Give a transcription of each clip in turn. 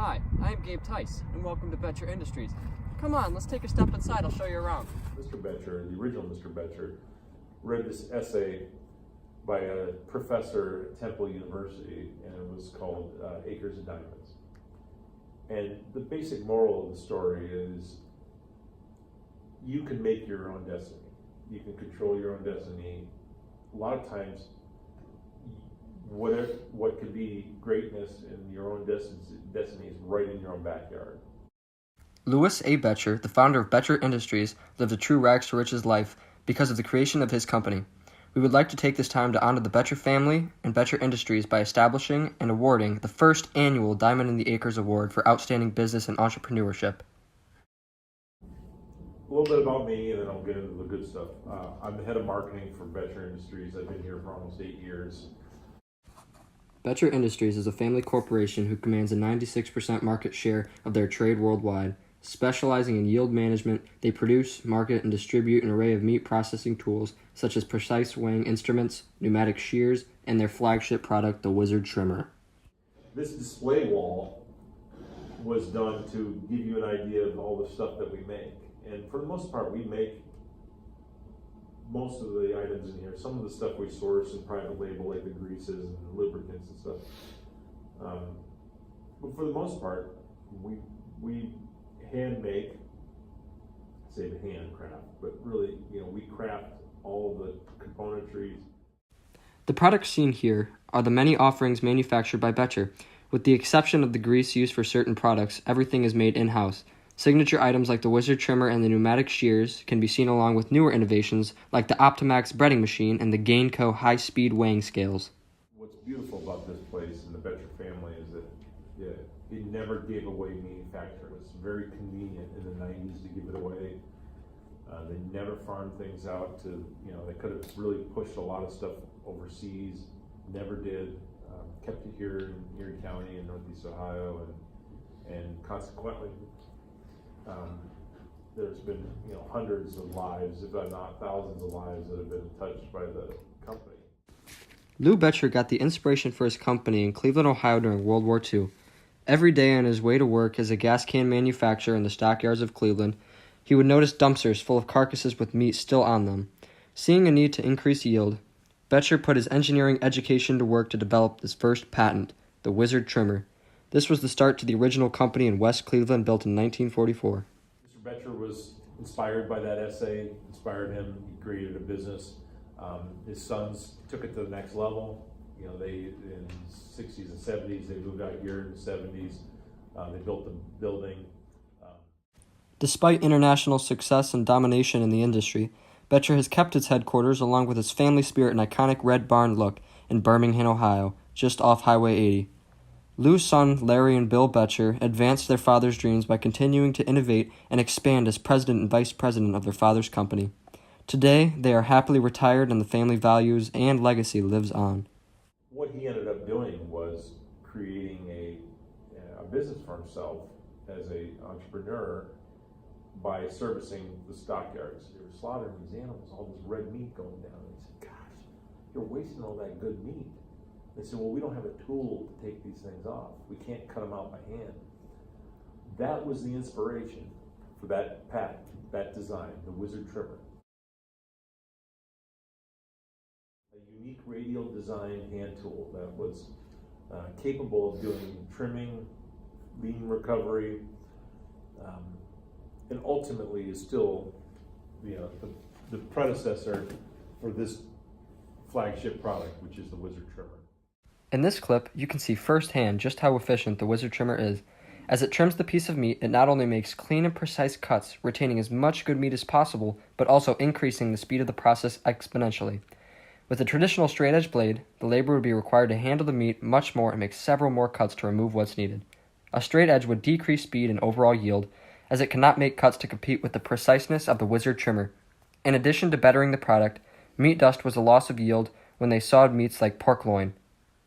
Hi, I'm Gabe Tice, and welcome to Betcher Industries. Come on, let's take a step inside. I'll show you around. Mr. Betcher, the original Mr. Betcher, read this essay by a professor at Temple University, and it was called Acres of Diamonds. And the basic moral of the story is you can make your own destiny. You can control your own destiny. A lot of times, what could be greatness in your own destiny is right in your own backyard. Louis A. Betcher, the founder of Betcher Industries, lived a true rags to riches life because of the creation of his company. We would like to take this time to honor the Betcher family and Betcher Industries by establishing and awarding the first annual Diamond in the Acres Award for Outstanding Business and Entrepreneurship. A little bit about me, and then I'll get into the good stuff. I'm the head of marketing for Betcher Industries. I've been here for almost 8 years. Betcher Industries is a family corporation who commands a 96% market share of their trade worldwide. Specializing in yield management, they produce, market, and distribute an array of meat processing tools such as precise weighing instruments, pneumatic shears, and their flagship product, the Wizard Trimmer. This display wall was done to give you an idea of all the stuff that we make. And for the most part, we make most of the items in here. Some of the stuff we source in private label, like the greases and the lubricants and stuff. But for the most part, we hand make, say the handcraft, but really, we craft all the componentries. The products seen here are the many offerings manufactured by Betcher. With the exception of the grease used for certain products, everything is made in-house. Signature items like the Wizard Trimmer and the pneumatic shears can be seen along with newer innovations like the Optimax breading machine and the Gainco high-speed weighing scales. What's beautiful about this place and the Betcher family is that it never gave away manufacturing. It was very convenient in the 90s to give it away. They never farmed things out to, they could have really pushed a lot of stuff overseas, never did. Kept it here in Erie County in Northeast Ohio, and consequently, there's been hundreds of lives, if not thousands of lives, that have been touched by the company. Lou Betcher got the inspiration for his company in Cleveland, Ohio during World War II. Every day on his way to work as a gas can manufacturer in the stockyards of Cleveland, he would notice dumpsters full of carcasses with meat still on them. Seeing a need to increase yield, Betcher put his engineering education to work to develop his first patent, the Wizard Trimmer. This was the start to the original company in West Cleveland, built in 1944. Mr. Betcher was inspired by that essay, inspired him. He created a business. His sons took it to the next level. They in the 60s and 70s, they moved out here in the 70s. They built the building. Despite international success and domination in the industry, Betcher has kept its headquarters along with its family spirit and iconic red barn look in Birmingham, Ohio, just off Highway 80. Lou's son, Larry and Bill Betcher, advanced their father's dreams by continuing to innovate and expand as president and vice president of their father's company. Today, they are happily retired and the family values and legacy lives on. What he ended up doing was creating a business for himself as an entrepreneur by servicing the stockyards. They were slaughtering these animals, all this red meat going down. And he said, gosh, you're wasting all that good meat. They said, well, we don't have a tool to take these things off. We can't cut them out by hand. That was the inspiration for that patent, that design, the Wizard Trimmer. A unique radial design hand tool that was capable of doing trimming, lean recovery, and ultimately is still the predecessor for this flagship product, which is the Wizard Trimmer. In this clip, you can see firsthand just how efficient the Wizard Trimmer is. As it trims the piece of meat, it not only makes clean and precise cuts, retaining as much good meat as possible, but also increasing the speed of the process exponentially. With a traditional straight-edge blade, the laborer would be required to handle the meat much more and make several more cuts to remove what's needed. A straight edge would decrease speed and overall yield, as it cannot make cuts to compete with the preciseness of the Wizard Trimmer. In addition to bettering the product, meat dust was a loss of yield when they sawed meats like pork loin.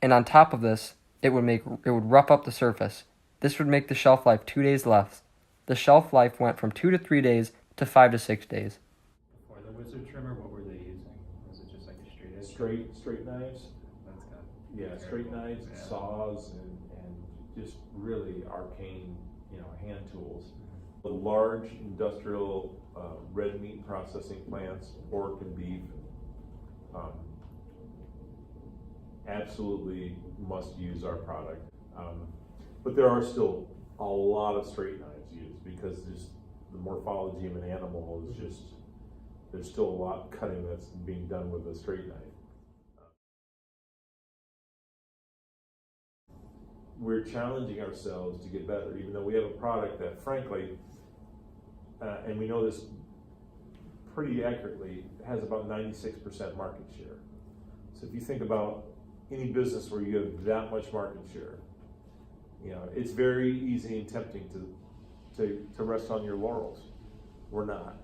And on top of this, it would rough up the surface. This would make the shelf life 2 days less. The shelf life went from 2 to 3 days to 5 to 6 days. For the Wizard Trimmer, what were they using? Was it just like a straight edge? Straight knives. That's got Yeah, straight knives, and saws, and just really arcane, hand tools. The large industrial red meat processing plants, pork and beef, absolutely must use our product. But there are still a lot of straight knives used because just the morphology of an animal is just, there's still a lot of cutting that's being done with a straight knife. We're challenging ourselves to get better, even though we have a product that, frankly, and we know this pretty accurately, has about 96% market share. So if you think about any business where you have that much market share, it's very easy and tempting to rest on your laurels. We're not.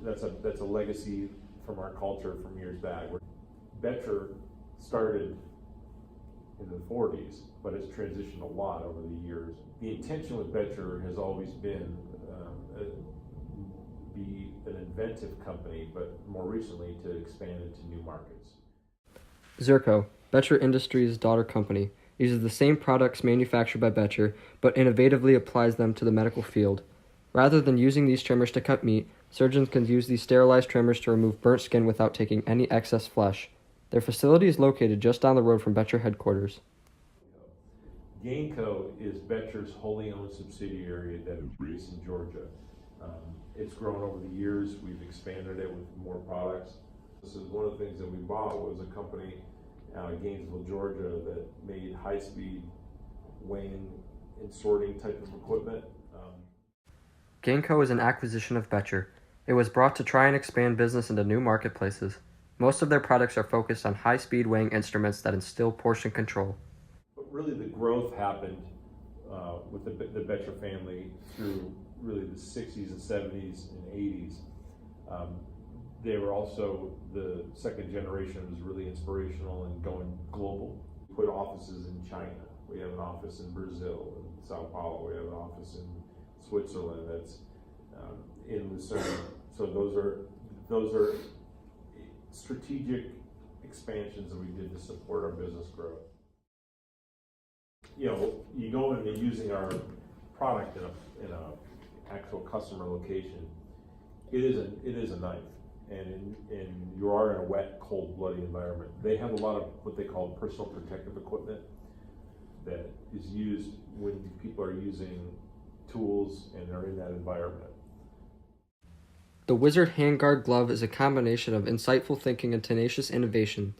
That's a legacy from our culture from years back. Betcher started in the 40s, but it's transitioned a lot over the years. The intention with Betcher has always been be an inventive company, but more recently to expand into new markets. Zerco, Betcher Industries' daughter company, uses the same products manufactured by Betcher, but innovatively applies them to the medical field. Rather than using these trimmers to cut meat, surgeons can use these sterilized trimmers to remove burnt skin without taking any excess flesh. Their facility is located just down the road from Betcher headquarters. Gainco is Betcher's wholly owned subsidiary that is based in Georgia. It's grown over the years. We've expanded it with more products. This is one of the things that we bought was a company out of Gainesville, Georgia that made high-speed weighing and sorting type of equipment. Gainco is an acquisition of Betcher. It was brought to try and expand business into new marketplaces. Most of their products are focused on high-speed weighing instruments that instill portion control. But really the growth happened with the Betcher family through really the 60s and 70s and 80s. They were also, the second generation was really inspirational in going global. We put offices in China. We have an office in Brazil, in Sao Paulo. We have an office in Switzerland that's in Lucerne. So those are strategic expansions that we did to support our business growth. You go into using our product in a actual customer location. It is a knife, and you are in a wet, cold, bloody environment. They have a lot of what they call personal protective equipment that is used when people are using tools and they're in that environment. The Wizard Handguard glove is a combination of insightful thinking and tenacious innovation.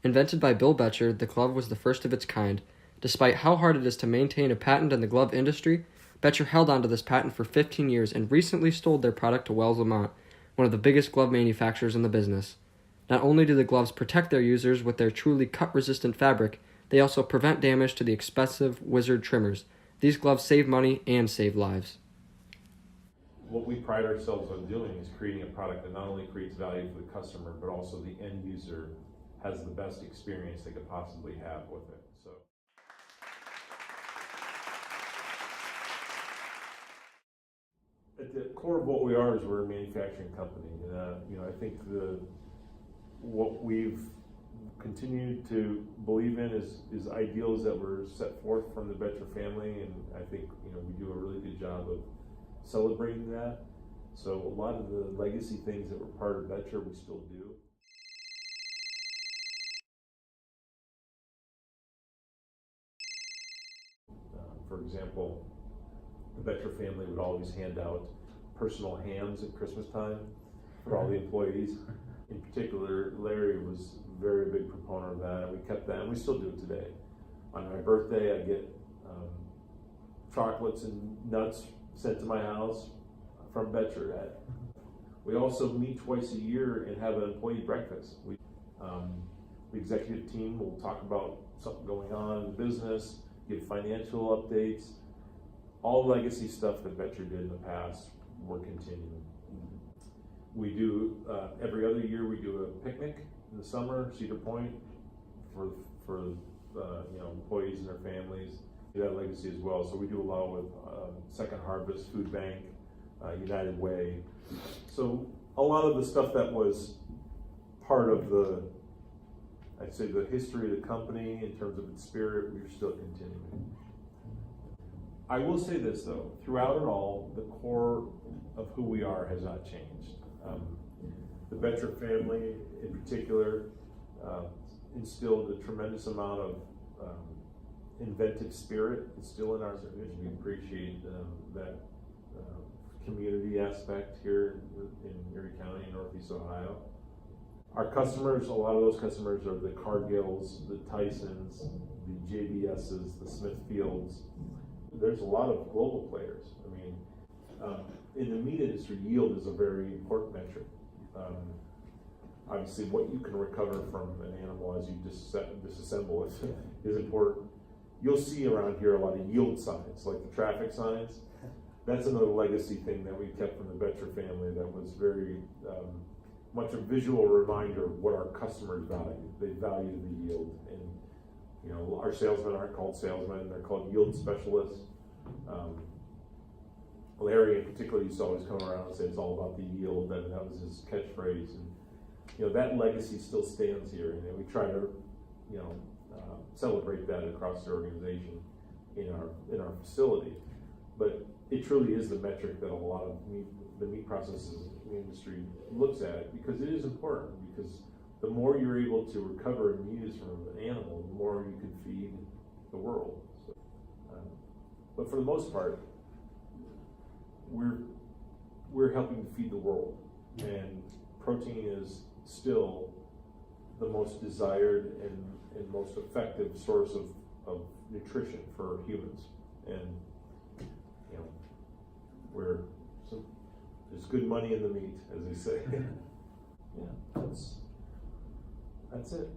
Invented by Bill Betcher, the glove was the first of its kind. Despite how hard it is to maintain a patent in the glove industry, Betcher held onto this patent for 15 years and recently sold their product to Wells Lamont, one of the biggest glove manufacturers in the business. Not only do the gloves protect their users with their truly cut-resistant fabric, they also prevent damage to the expensive Wizard trimmers. These gloves save money and save lives. What we pride ourselves on doing is creating a product that not only creates value for the customer, but also the end user has the best experience they could possibly have with it. So. At the core of what we are is we're a manufacturing company. I think what we've continued to believe in is ideals that were set forth from the Betcher family, and I think we do a really good job of celebrating that. So a lot of the legacy things that were part of Betcher we still do. For example, the Betcher family would always hand out personal hams at Christmas time for all the employees. In particular, Larry was a very big proponent of that, and we kept that, and we still do it today. On my birthday, I get chocolates and nuts sent to my house from Betcher. We also meet twice a year and have an employee breakfast. The executive team will talk about something going on in the business, give financial updates, all legacy stuff that Betcher did in the past, we're continuing. We do, every other year we do a picnic in the summer, Cedar Point, for employees and their families. We do that legacy as well. So we do a lot with Second Harvest, Food Bank, United Way. So a lot of the stuff that was part of I'd say the history of the company in terms of its spirit, we're still continuing. I will say this though, throughout it all, the core of who we are has not changed. The Betcher family in particular instilled a tremendous amount of inventive spirit. It's still in our vision. We appreciate that community aspect here in Erie County, Northeast Ohio. Our customers, a lot of those customers are the Cargills, the Tysons, the JBSs, the Smithfields. There's a lot of global players. I mean, in the meat industry, yield is a very important metric. Obviously, what you can recover from an animal as you disassemble it is important. You'll see around here a lot of yield signs, like the traffic signs. That's another legacy thing that we kept from the Betcher family that was very much a visual reminder of what our customers value. They value the yield, and you know, our salesmen aren't called salesmen; they're called yield specialists. Larry, in particular, used to always come around and say it's all about the yield, and that was his catchphrase. And you know, that legacy still stands here, and we try to, you know, celebrate that across the organization in our facility. But it truly is the metric that a lot of the meat processing industry looks at, because it is important, because the more you're able to recover and use from an animal, the more you can feed the world. So, but for the most part, we're helping to feed the world, and protein is still the most desired and most effective source of nutrition for humans. And you know, there's good money in the meat, as they say. Yeah, that's it.